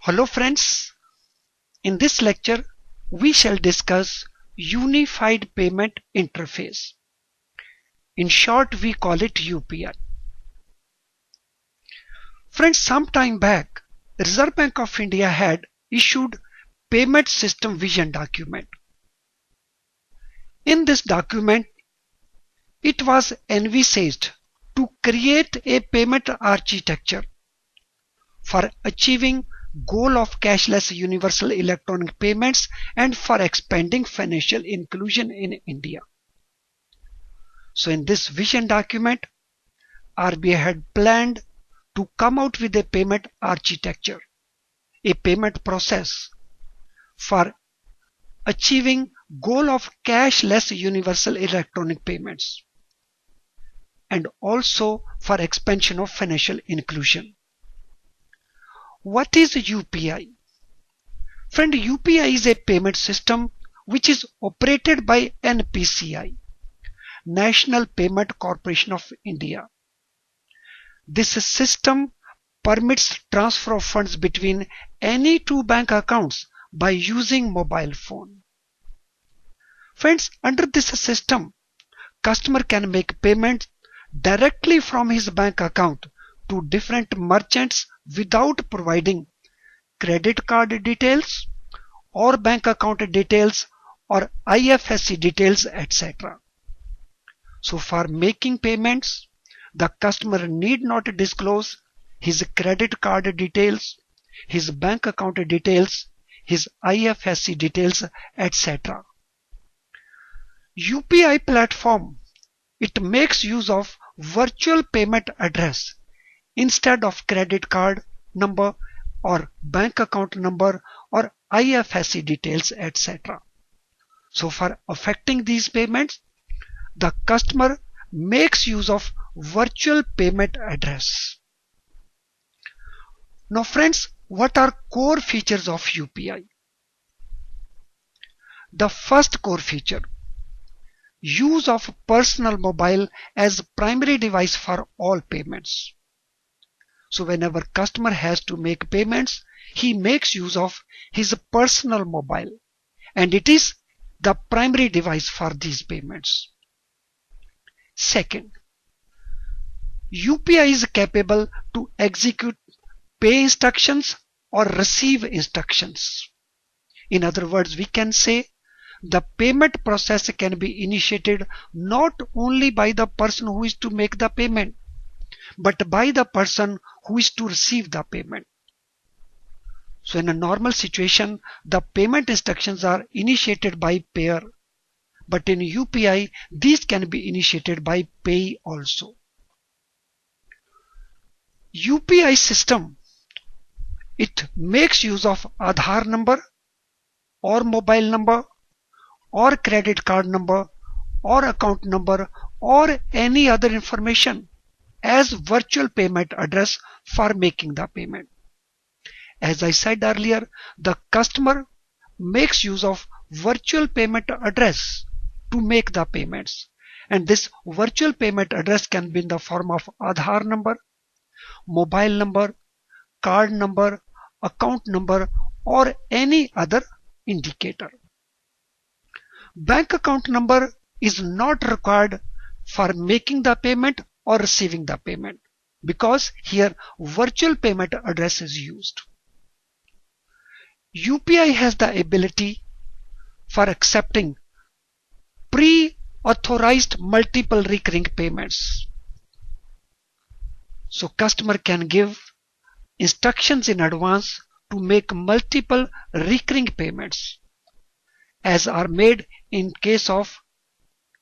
Hello friends, in this lecture we shall discuss Unified Payment Interface. In short we call it UPI. Friends, some time back Reserve Bank of India had issued Payment System Vision document. In this document it was envisaged to create a payment architecture for achieving goal of cashless universal electronic payments and for expanding financial inclusion in India. So in this vision document, RBI had planned to come out with a payment architecture, a payment process for achieving goal of cashless universal electronic payments and also for expansion of financial inclusion. What is UPI? Friend, UPI is a payment system which is operated by NPCI, National Payment Corporation of India. This system permits transfer of funds between any two bank accounts by using mobile phone. Friends, under this system, customer can make payments directly from his bank account to different merchants without providing credit card details or bank account details or IFSC details, etc. So for making payments, the customer need not disclose his credit card details, his bank account details, his IFSC details, etc. UPI platform, it makes use of virtual payment address instead of credit card number or bank account number or IFSC details, etc. So for affecting these payments, the customer makes use of virtual payment address. Now friends, what are core features of UPI? The first core feature, use of personal mobile as primary device for all payments. So whenever customer has to make payments, he makes use of his personal mobile and it is the primary device for these payments. Second, UPI is capable to execute pay instructions or receive instructions. In other words, we can say the payment process can be initiated not only by the person who is to make the payment, but by the person who is to receive the payment. So in a normal situation, the payment instructions are initiated by payer, but in UPI, these can be initiated by payee also. UPI system, it makes use of Aadhaar number or mobile number or credit card number or account number or any other information as virtual payment address for making the payment. As I said earlier, the customer makes use of virtual payment address to make the payments, and this virtual payment address can be in the form of Aadhaar number, mobile number, card number, account number or any other indicator. Bank account number is not required for making the payment or receiving the payment because here virtual payment address is used. UPI has the ability for accepting pre-authorized multiple recurring payments. So customer can give instructions in advance to make multiple recurring payments as are made in case of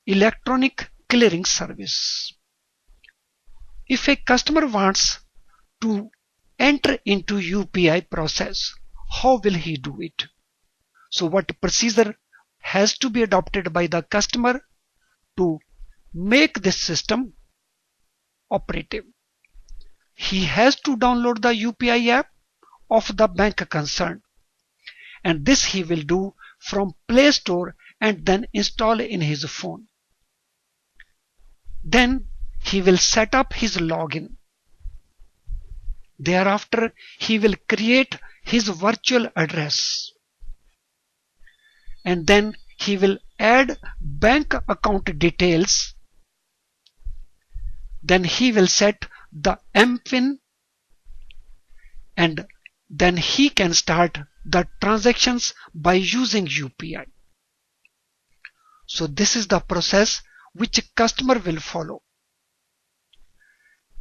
electronic clearing service. If a customer wants to enter into UPI process, how will he do it? So what procedure has to be adopted by the customer to make this system operative? He has to download the UPI app of the bank concerned, and this he will do from Play Store and then install in his phone. Then he will set up his login. Thereafter, he will create his virtual address, and then he will add bank account details. Then he will set the MPIN, and then he can start the transactions by using UPI. So this is the process which a customer will follow.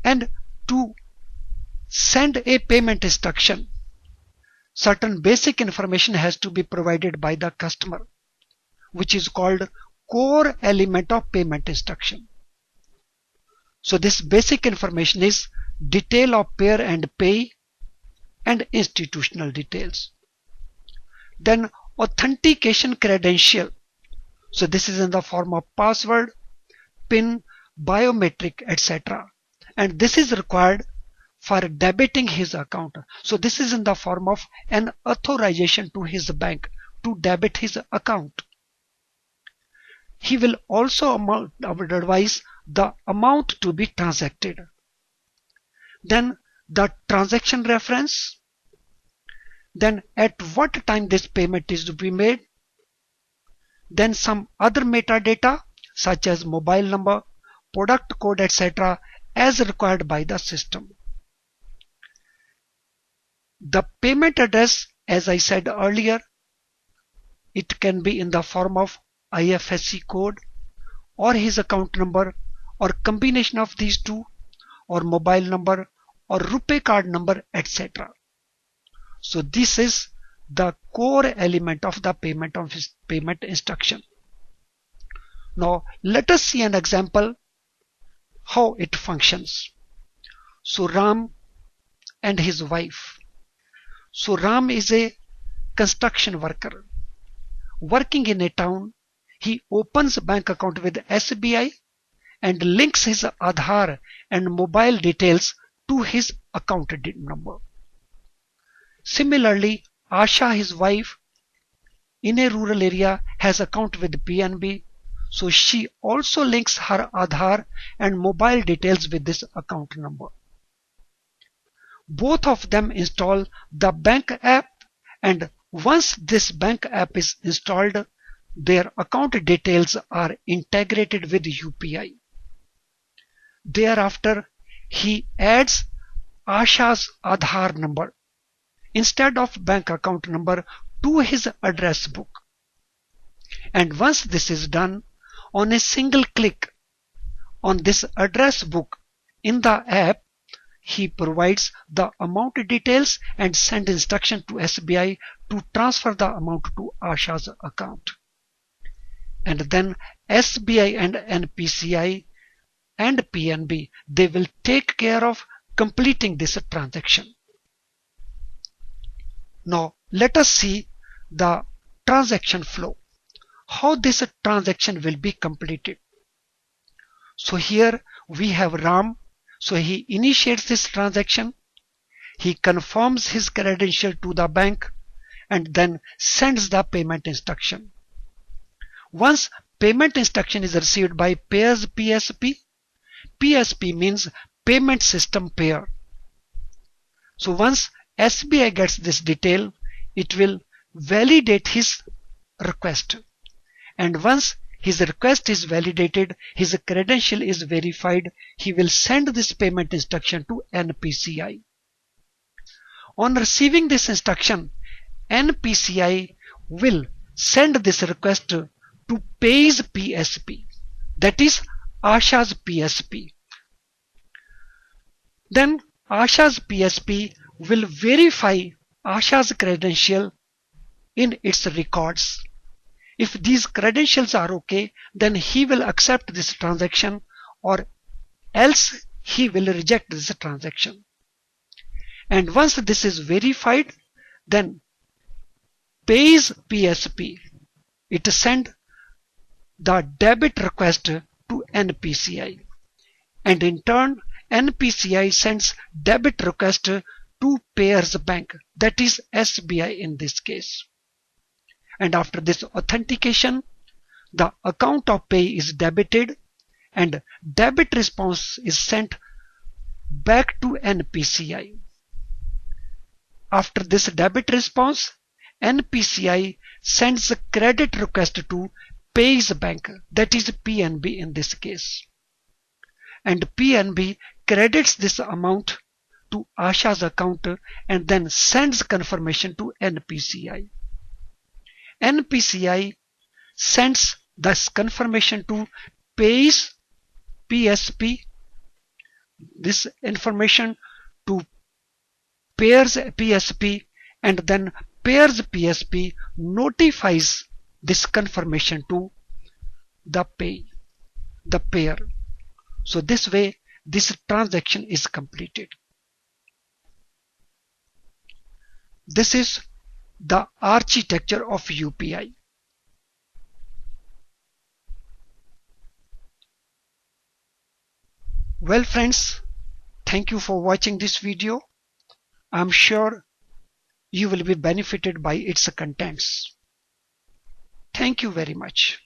And to send a payment instruction, certain basic information has to be provided by the customer, which is called core element of payment instruction. So this basic information is detail of payer and pay and institutional details. Then authentication credential. So this is in the form of password, PIN, biometric, etc. And this is required for debiting his account. So this is in the form of an authorization to his bank to debit his account. He will also advise the amount to be transacted. Then the transaction reference. Then at what time this payment is to be made. Then some other metadata such as mobile number, product code, etc. as required by the system. The payment address, as I said earlier, it can be in the form of IFSC code or his account number or combination of these two, or mobile number or RuPay card number, etc. So this is the core element of the payment instruction. Now let us see an example how it functions. So Ram and his wife. So Ram is a construction worker working in a town. He opens a bank account with SBI and links his Aadhaar and mobile details to his account number. Similarly, Asha, his wife, in a rural area has account with PNB, so she also links her Aadhaar and mobile details with this account number. Both of them install the bank app, and once this bank app is installed, their account details are integrated with UPI. Thereafter, he adds Asha's Aadhaar number instead of bank account number to his address book. And once this is done, on a single click on this address book in the app, he provides the amount details and send instruction to SBI to transfer the amount to Asha's account. And then SBI and NPCI and PNB, they will take care of completing this transaction. Now let us see the transaction flow, how this transaction will be completed. So here we have Ram. So he initiates this transaction, he confirms his credential to the bank, and then sends the payment instruction. Once payment instruction is received by payer's PSP, PSP means payment system payer. So once SBI gets this detail, it will validate his request. And once his request is validated, his credential is verified, he will send this payment instruction to NPCI. On receiving this instruction, NPCI will send this request to Pay's PSP, that is Asha's PSP. Then Asha's PSP will verify Asha's credential in its records. If these credentials are okay, then he will accept this transaction, or else he will reject this transaction. And once this is verified, then Pay's PSP, it send the debit request to NPCI, and in turn NPCI sends debit request to payer's bank, that is SBI in this case. And after this authentication, the account of Pay is debited and debit response is sent back to NPCI. After this debit response, NPCI sends a credit request to Pays Bank, that is PNB in this case. And PNB credits this amount to Asha's account and then sends confirmation to NPCI. NPCI sends this confirmation to Pays PSP, this information to Pairs PSP, and then Pairs PSP notifies this confirmation to the pair. So this way this transaction is completed. This is the architecture of UPI. Well friends, thank you for watching this video. I'm sure you will be benefited by its contents. Thank you very much.